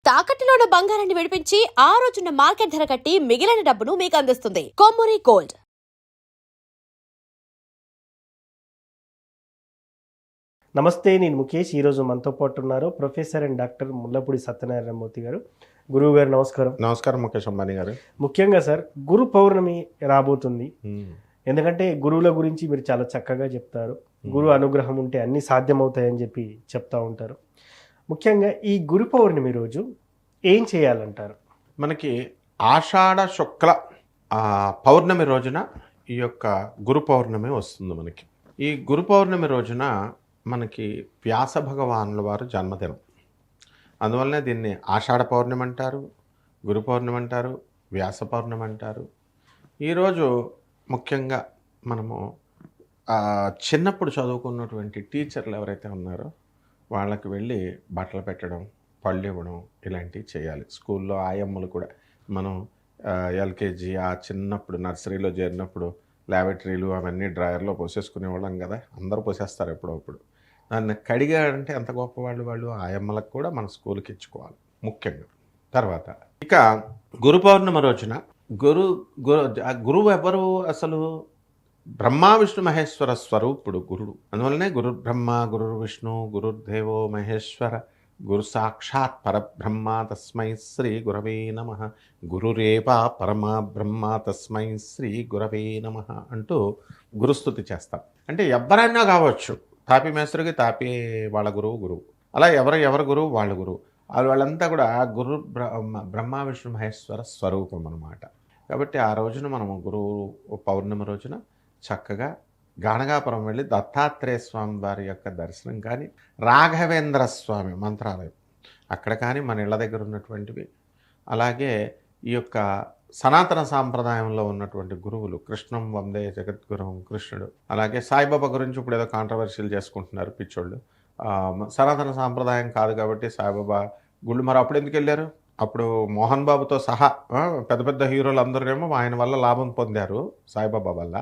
తాకట్టులో ఉన్న బంగారాన్ని విడిపించి ఆ రోజున్న మార్కెట్ ధర కట్టి మిగిలిన డబ్బును మీకు అందిస్తుంది కొమ్మూరి గోల్డ్. నమస్తే, నేను ముఖేష్. ఈరోజు మనతో పాటు ఉన్నారు professor and doctor Mullapudi Satyanarayana Murthy గారు. గురువు గారు నమస్కారం. నమస్కారం ముఖేష్ అంబానీ గారు. ముఖ్యంగా సార్, గురు పౌర్ణమి రాబోతుంది. ఎందుకంటే గురువుల గురించి మీరు చాలా చక్కగా చెప్తారు. గురు అనుగ్రహం ఉంటే అన్ని సాధ్యమవుతాయని చెప్పి చెప్తా ఉంటారు. ముఖ్యంగా ఈ గురు పౌర్ణమి రోజు ఏం చేయాలంటారు? మనకి ఆషాఢ శుక్ల పౌర్ణమి రోజున ఈ యొక్క గురు పౌర్ణమి వస్తుంది. మనకి ఈ గురు పౌర్ణమి రోజున మనకి వ్యాస భగవానుల వారు జన్మదినం. అందువల్లనే దీన్ని ఆషాఢ పౌర్ణమి అంటారు, గురు పౌర్ణమి అంటారు, వ్యాస పౌర్ణమి అంటారు. ఈరోజు ముఖ్యంగా మనము చిన్నప్పుడు చదువుకున్నటువంటి టీచర్లు ఎవరైతే ఉన్నారో వాళ్ళకి వెళ్ళి బట్టలు పెట్టడం, పళ్ళు ఇవ్వడం ఇలాంటివి చేయాలి. స్కూల్లో ఆయమ్మలు కూడా మనం ఎల్కేజీ చిన్నప్పుడు నర్సరీలో చేరినప్పుడు ల్యాబరేటరీలు అవన్నీ డ్రాయర్లో పోసేసుకునే వాళ్ళం కదా. అందరూ పోసేస్తారు ఎప్పుడప్పుడు. దాన్ని కడిగాడంటే ఎంత గొప్పవాళ్ళు వాళ్ళు. ఆయమ్మలకు కూడా మన స్కూల్కి ఇచ్చుకోవాలి ముఖ్యంగా. తర్వాత ఇక గురు పౌర్ణమి రోజున గురువు ఎవరు? అసలు బ్రహ్మ విష్ణు మహేశ్వర స్వరూపుడు గురుడు. అందువల్లనే గురు బ్రహ్మ, గురు విష్ణు, గురుర్దేవో మహేశ్వర, గురు సాక్షాత్ పరబ్రహ్మ తస్మై శ్రీ గురవే నమ, గురురేవా పరమ బ్రహ్మ తస్మై శ్రీ గురవే నమ అంటూ గురుస్తుతి చేస్తాం. అంటే ఎవరైనా కావచ్చు. తాపి మేస్త్రికి తాపి వాళ్ళ గురువు. అలా ఎవరు గురువు వాళ్ళ గురువు. వాళ్ళంతా కూడా గురు బ్రహ్మ విష్ణు మహేశ్వర స్వరూపం అన్నమాట. కాబట్టి ఆ రోజున మనము గురువు పౌర్ణమి రోజున చక్కగా గాణగాపురం వెళ్ళి దత్తాత్రేయ స్వామి వారి యొక్క దర్శనం కానీ, రాఘవేంద్ర స్వామి మంత్రాలయం అక్కడ కానీ, మన ఇళ్ళ దగ్గర ఉన్నటువంటివి, అలాగే ఈ యొక్క సనాతన సాంప్రదాయంలో ఉన్నటువంటి గురువులు, కృష్ణం వందే జగద్గురుం కృష్ణుడు, అలాగే సాయిబాబా గురించి ఇప్పుడు ఏదో కాంట్రవర్షియల్ చేసుకుంటున్నారు పిచ్చోళ్ళు. సనాతన సాంప్రదాయం కాదు కాబట్టి సాయిబాబా గుళ్ళు మరి అప్పుడు ఎందుకు వెళ్ళారు? అప్పుడు మోహన్ బాబుతో సహా పెద్ద పెద్ద హీరోలు అందరూనేమో ఆయన వల్ల లాభం పొందారు. సాయిబాబా వల్ల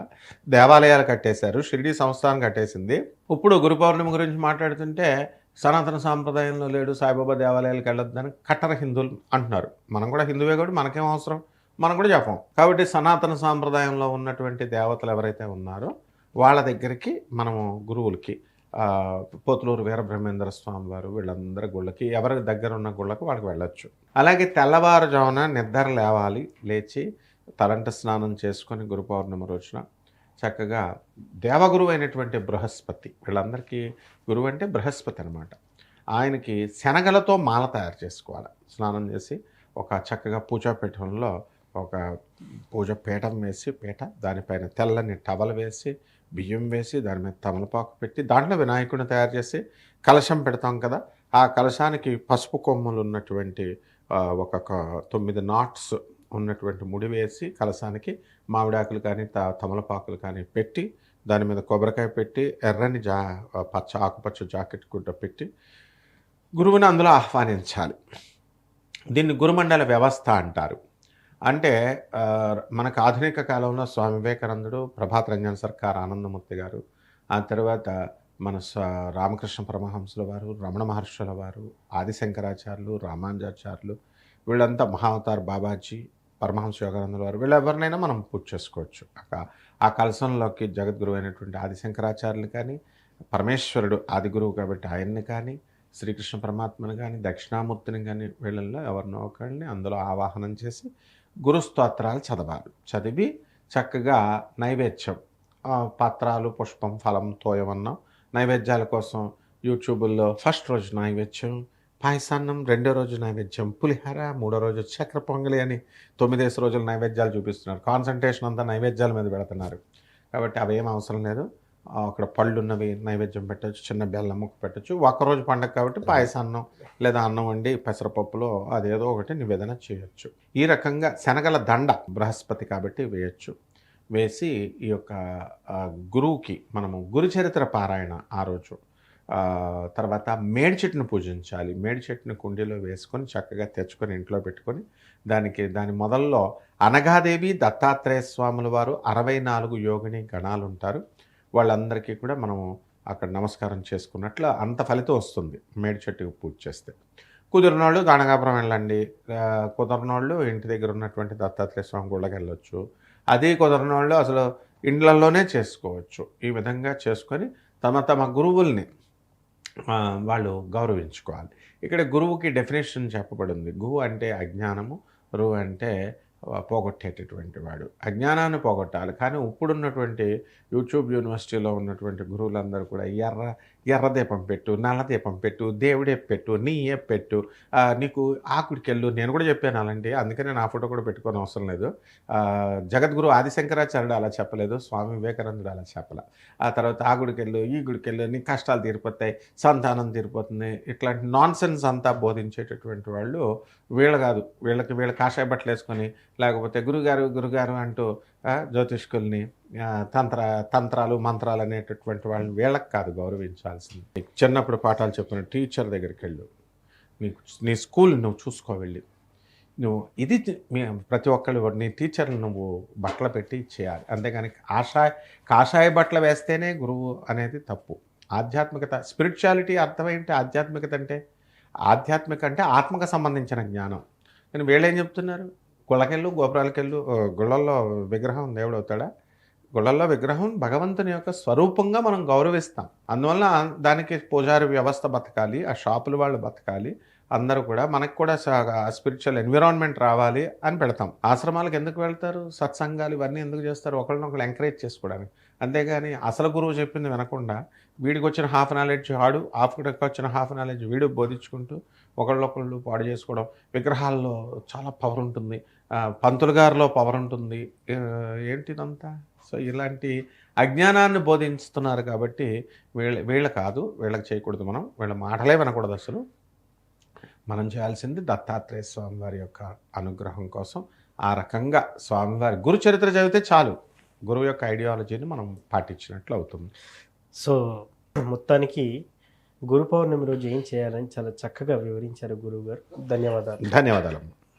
దేవాలయాలు కట్టేశారు, షిరిడీ సంస్థానం కట్టేసింది. ఇప్పుడు గురు పౌర్ణమి గురించి మాట్లాడుతుంటే సనాతన సాంప్రదాయంలో లేడు, సాయిబాబా దేవాలయాలకు వెళ్ళొద్దని కట్టర హిందువులు అంటున్నారు. మనం కూడా హిందువే కాబట్టి మనకేం అవసరం, మనం కూడా చెప్పం. కాబట్టి సనాతన సాంప్రదాయంలో ఉన్నటువంటి దేవతలు ఎవరైతే ఉన్నారో వాళ్ళ దగ్గరికి మనము గురువులకి పోతులూరు వీరబ్రహ్మేంద్ర స్వామి వారు వీళ్ళందరి గుళ్ళకి, ఎవరి దగ్గర ఉన్న గుళ్ళకి వాళ్ళకి వెళ్ళొచ్చు. అలాగే తెల్లవారుజామున నిద్ర లేవాలి, లేచి తలంట స్నానం చేసుకొని గురు పౌర్ణమి రోజున చక్కగా దేవగురువు అయినటువంటి బృహస్పతి, వీళ్ళందరికీ గురువు అంటే బృహస్పతి అనమాట. ఆయనకి శనగలతో మాల తయారు చేసుకోవాలి. స్నానం చేసి ఒక చక్కగా పూజాపీఠంలో ఒక పూజ పీఠం వేసి, దానిపైన తెల్లని టవల్ వేసి, బియ్యం వేసి, దాని మీద తమలపాకు పెట్టి, దాంట్లో వినాయకుడిని తయారు చేసి కలశం పెడతాం కదా. ఆ కలశానికి పసుపు కొమ్ములు ఉన్నటువంటి ఒక 9 నాట్స్ ఉన్నటువంటి ముడి వేసి, కలశానికి మామిడాకులు కానీ తమలపాకులు కానీ పెట్టి, దాని మీద కొబ్బరికాయ పెట్టి, ఎర్రని ఆకుపచ్చ జాకెట్ గుడ్డ పెట్టి గురువుని అందులో ఆహ్వానించాలి. దీన్ని గురుమండల వ్యవస్థ అంటారు. అంటే మనకు ఆధునిక కాలంలో స్వామి వివేకానందుడు, ప్రభాత్ రంజన్ సర్కార్ ఆనందమూర్తి గారు, ఆ తర్వాత మన రామకృష్ణ పరమహంసుల వారు, రమణ మహర్షుల వారు, ఆదిశంకరాచార్యులు, రామానుజాచార్యులు, వీళ్ళంతా మహావతార్ బాబాజీ, పరమహంస యోగానందుల వారు, వీళ్ళెవరినైనా మనం పూజ చేసుకోవచ్చు. ఆ కలశంలోకి జగద్గురువు అయినటువంటి ఆదిశంకరాచార్యులు కానీ, పరమేశ్వరుడు ఆది గురువు కాబట్టి ఆయన్ని కానీ, శ్రీకృష్ణ పరమాత్మను కానీ, దక్షిణామూర్తిని కానీ, వీళ్ళల్లో ఎవరినో ఒకరిని అందులో ఆవాహనం చేసి గురు స్తోత్రాలు చదవాలి. చదివి చక్కగా నైవేద్యం, పత్రాలు, పుష్పం, ఫలం, తోయమన్నం నైవేద్యాల కోసం యూట్యూబుల్లో ఫస్ట్ రోజు నైవేద్యం పాయసాన్నం, రెండో రోజు నైవేద్యం పులిహార, మూడో రోజు చక్కెర పొంగలి అని 9 రోజులు నైవేద్యాలు చూపిస్తున్నారు. కాన్సన్ట్రేషన్ అంతా నైవేద్యాల మీద పెడుతున్నారు. కాబట్టి అవేం అవసరం లేదు. అక్కడ పళ్ళు ఉన్నవి నైవేద్యం పెట్టచ్చు, చిన్న బెల్లం ముక్క పెట్టచ్చు. ఒకరోజు పండగ కాబట్టి పాయసాన్నం లేదా అన్నం వండి పెసరపప్పులో అదేదో ఒకటి నివేదన చేయొచ్చు. ఈ రకంగా శనగల దండ బృహస్పతి కాబట్టి వేయచ్చు. వేసి ఈ యొక్క గురువుకి మనము గురుచరిత్ర పారాయణ ఆ రోజు, తర్వాత మేడి చెట్టును పూజించాలి. మేడి చెట్టును కుండీలో వేసుకొని చక్కగా తెచ్చుకొని ఇంట్లో పెట్టుకొని దాని మొదల్లో అనఘాదేవి, దత్తాత్రేయ స్వాముల వారు, 64 యోగిని గణాలు ఉంటారు. వాళ్ళందరికీ కూడా మనము అక్కడ నమస్కారం చేసుకున్నట్లు అంత ఫలితం వస్తుంది మేడి చెట్టుకు పూజ చేస్తే. కుదిరినోళ్ళు గణగాపురం వెళ్ళండి, కుదరనోళ్ళు ఇంటి దగ్గర ఉన్నటువంటి దత్తాత్రేయ స్వామి గుళ్ళకి వెళ్ళొచ్చు. అది కుదరనోళ్ళు అసలు ఇండ్లలోనే చేసుకోవచ్చు. ఈ విధంగా చేసుకొని తమ తమ గురువుల్ని వాళ్ళు గౌరవించుకోవాలి. ఇక్కడ గురువుకి డెఫినేషన్ చెప్పబడింది. గురు అంటే అజ్ఞానము, రు అంటే పోగొట్టేటటువంటి వాడు. అజ్ఞానాన్ని పోగొట్టాలి. కానీ ఇప్పుడున్నటువంటి యూట్యూబ్ యూనివర్సిటీలో ఉన్నటువంటి గురువులందరూ కూడా ఎర్ర దీపం పెట్టు, నల్ల దీపం పెట్టు, దేవుడే పెట్టు, నీయే పెట్టు, నీకు ఆకుడికెళ్ళు. నేను కూడా చెప్పాను అలాంటి, అందుకనే నా ఫోటో కూడా పెట్టుకోని అవసరం లేదు. జగద్గురు ఆదిశంకరాచార్యుడు అలా చెప్పలేదు, స్వామి వివేకానందుడు అలా చెప్పలే. ఆ తర్వాత ఆ గుడికెళ్ళు, ఈ గుడికెళ్ళు, నీ కష్టాలు తీరిపోతాయి, సంతానం తీరిపోతుంది, ఇట్లాంటి నాన్ సెన్స్ అంతా బోధించేటటువంటి వాళ్ళు వీళ్ళు కాదు. వీళ్ళ కాషాయ బట్టలు వేసుకొని లేకపోతే గురుగారు అంటూ జ్యోతిష్కుల్ని తంత్రాలు మంత్రాలు అనేటటువంటి వాళ్ళని వీళ్ళకి కాదు గౌరవించాల్సింది. నీకు చిన్నప్పుడు పాఠాలు చెప్పిన టీచర్ దగ్గరికి వెళ్ళు, నీ స్కూల్ నువ్వు చూసుకో వెళ్ళి. నువ్వు ఇది ప్రతి ఒక్కళ్ళు నీ టీచర్ని నువ్వు బట్టలు పెట్టి చేయాలి. అంతేగాని కాషాయ బట్టలు వేస్తేనే గురువు అనేది తప్పు. ఆధ్యాత్మికత, స్పిరిచువాలిటీ అర్థం ఏంటి? ఆధ్యాత్మికత అంటే ఆత్మకు సంబంధించిన జ్ఞానం. కానీ వీళ్ళేం చెప్తున్నారు? గుళ్ళకెళ్ళు, గోపురాలకెళ్ళు, గుళ్ళల్లో విగ్రహం దేవుడు అవుతాడా? గుళ్ళల్లో విగ్రహం భగవంతుని యొక్క స్వరూపంగా మనం గౌరవిస్తాం. అందువల్ల దానికి పూజారి వ్యవస్థ బతకాలి, ఆ షాపుల వాళ్ళు బతకాలి, అందరూ కూడా మనకు కూడా స్పిరిచువల్ ఎన్విరాన్మెంట్ రావాలి అని పెడతాం. ఆశ్రమాలకు ఎందుకు వెళ్తారు? సత్సంగాలు ఇవన్నీ ఎందుకు చేస్తారు? ఒకళ్ళనొకళ్ళు ఎంకరేజ్ చేసుకోవడానికి. అంతేగాని అసలు గురువు చెప్పింది వినకుండా వీడికి వచ్చిన హాఫ్ నాలెడ్జ్ వాడు, ఆఫ్కి వచ్చిన హాఫ్ నాలెడ్జ్ వీడు బోధించుకుంటూ ఒకళ్ళొకళ్ళు పాడు చేసుకోవడం. విగ్రహాల్లో చాలా పవర్ ఉంటుంది, పంతులు గారిలో పవర్ ఉంటుంది, ఏంటిదంతా? సో ఇలాంటి అజ్ఞానాన్ని బోధిస్తున్నారు కాబట్టి వీళ్ళ కాదు, వీళ్ళకి చేయకూడదు. మనం వీళ్ళ మాటలే వినకూడదు. అసలు మనం చేయాల్సింది దత్తాత్రేయ స్వామివారి యొక్క అనుగ్రహం కోసం ఆ రకంగా స్వామివారి గురు చరిత్ర చదివితే చాలు, గురువు యొక్క ఐడియాలజీని మనం పాటించినట్లు అవుతుంది. సో మొత్తానికి గురు పౌర్ణమి రోజు ఏం చేయాలని చాలా చక్కగా వివరించారు గురువు గారు. ధన్యవాదాలు. ధన్యవాదాలు.